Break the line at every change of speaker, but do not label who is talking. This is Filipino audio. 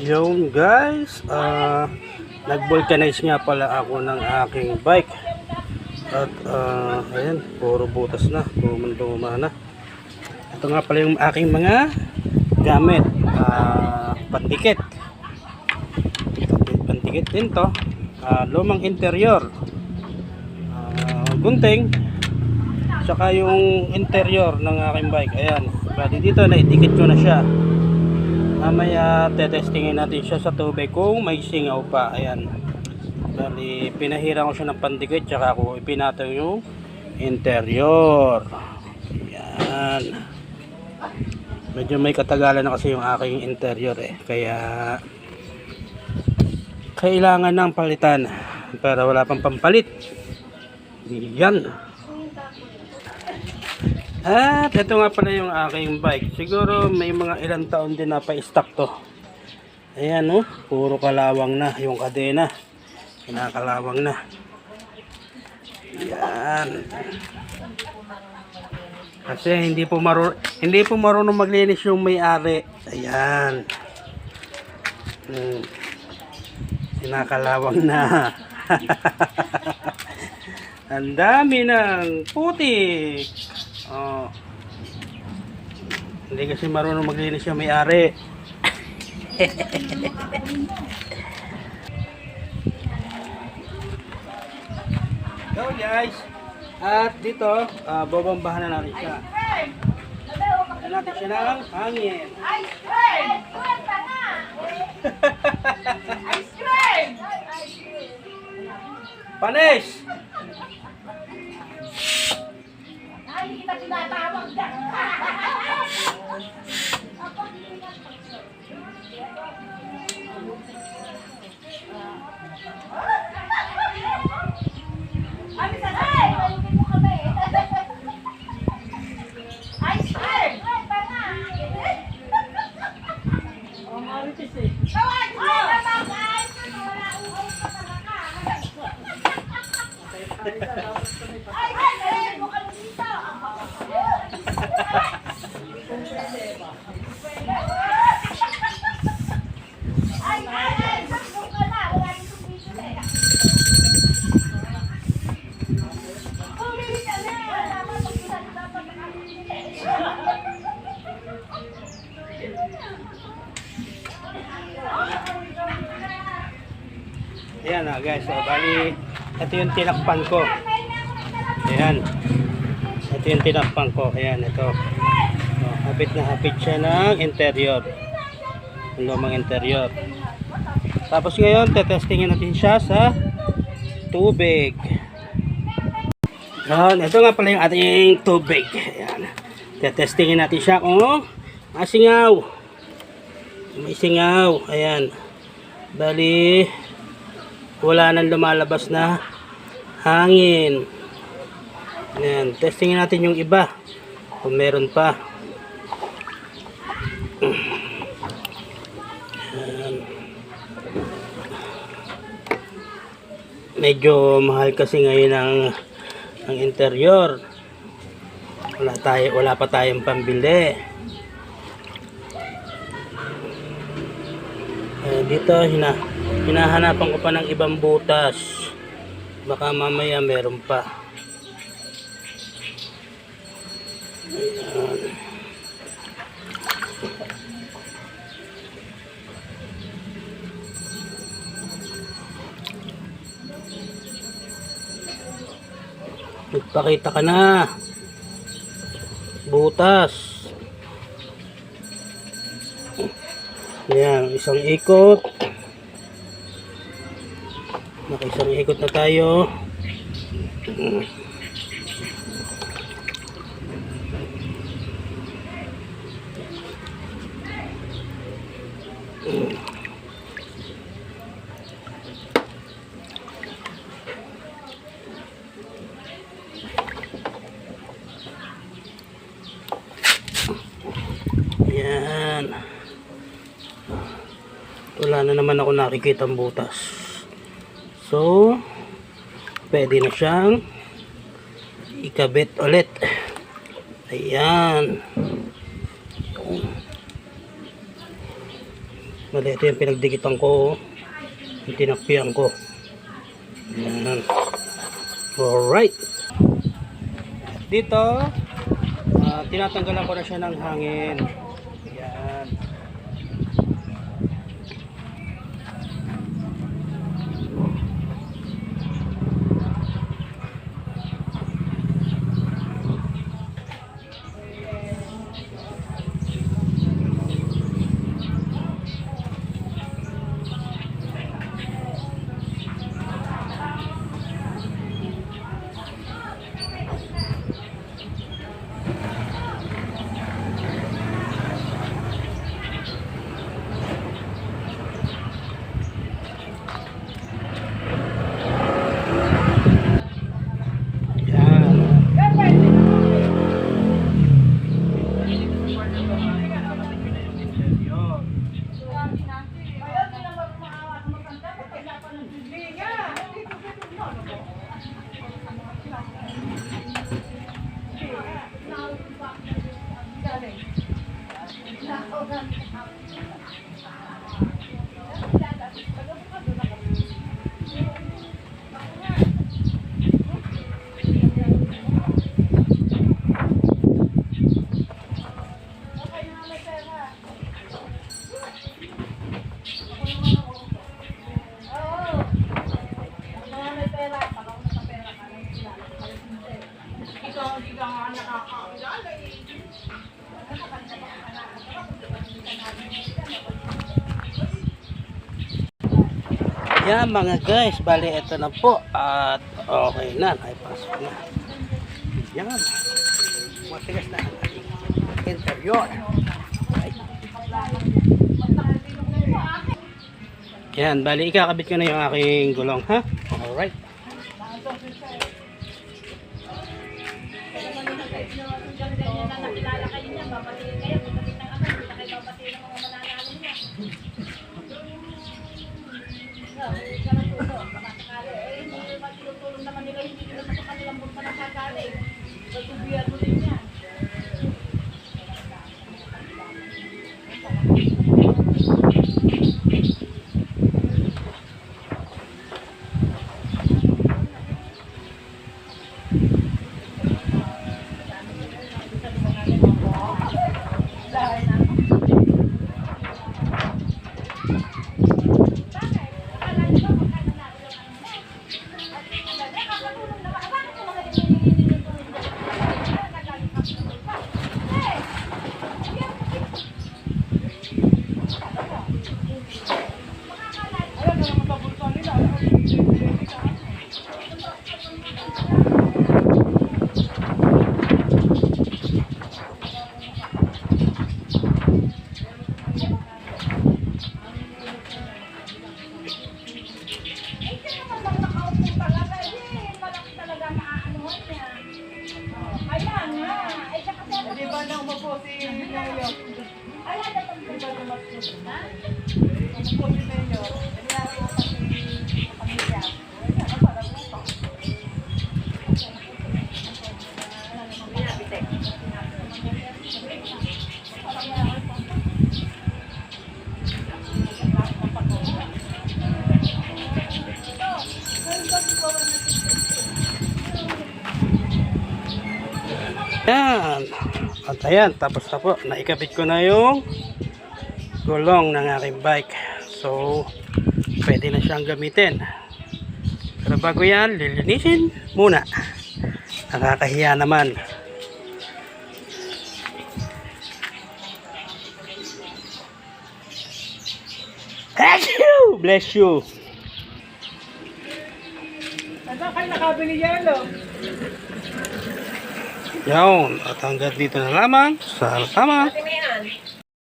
Yung guys, nag-vulcanize nga pala ako ng aking bike. At ayan, puro butas na, tumang-tuma na. Ito nga pala yung aking mga gamit. Pandikit. Pandikit din to. Lumang interior. Gunting. Saka yung interior ng aking bike. Ayan, bali dito na idikit ko na siya. Mamaya tetestingin natin siya sa tubig kung may singaw pa. Ayan, bali pinahirang ko siya ng pandikit, tsaka ako ipinataw yung interior. Ayan, medyo may katagalan na kasi yung aking interior kaya kailangan ng palitan, pero wala pang pampalit. Yan. At ito nga pala yung aking bike. Siguro may mga ilang taon din na pa-stock to. Ayan puro kalawang na yung kadena. Kinakalawang na. Yan. Kasi hindi po marunong maglinis yung may-ari. Ayan. Kinakalawang na. Ang dami ng putik. Hindi kasi marunong maglinis yung may-ari. Go guys. At dito, babambahan na natin siya. Lagyan natin siya ng hangin.
Ice cream! Ice cream!
Panis!
Ay, hindi kita tinatawag dyan. Ay, sasay! Ayun mo kami. Ice cream!
Oh, maritis
Tawag! Tawag! Wala uhaw pa talaga. Ay, ay, mo kayo dito. Ay, sakto ka na. Wala yung sumbito na. Pumili ka na. Dapat pagkisan, dapat nakakili.
Ayan guys, bali ito yung tinakpan ko. Ayan, ito yung tinakpan ko. Ayan, ito hapit na hapit siya ng interior, yung lumang interior. Tapos ngayon tetestingin natin siya sa tubig. Ayan, ito nga pala yung ating tubig. Ayan, tetestingin natin siya kung masingaw. May singaw. Ayan, bali wala nang lumalabas na hangin. Ayan, testingin natin yung iba kung meron pa. Ayan. Medyo mahal kasi ngayon ang interior. Wala pa tayong pambili. Dito hinahanapan ko pa ng ibang butas, baka mamaya meron pa. Ayan. Magpakita ka na, butas. Ayan, isang ikot. Nakaisang ikot na tayo. Ayan. Wala na naman ako nakikita ang butas. So, pwede na siyang ikabit ulit. Ayan. Bali, ito yung pinagdikitan ko. Yung tinakpian ko. Ayan. Alright. Dito, tinatanggalan ko na siya ng hangin. Ayan. Yan mga guys, bali ito na po at okay na, naipasok na. Yan, matigas na ang ating interior. Right. Yan, bali ikakabit ko na yung aking gulong, ha? Alright. Yan. At ayan, tapos na po. Naikabit ko na yung gulong ng aking bike. So, pwede na siyang gamitin. Pero bago yan, lilinisin muna. Nakakahiya naman. Bless you.
Saan kayo nakabili yelo?
Yan. At hanggang dito na lamang. Salamat.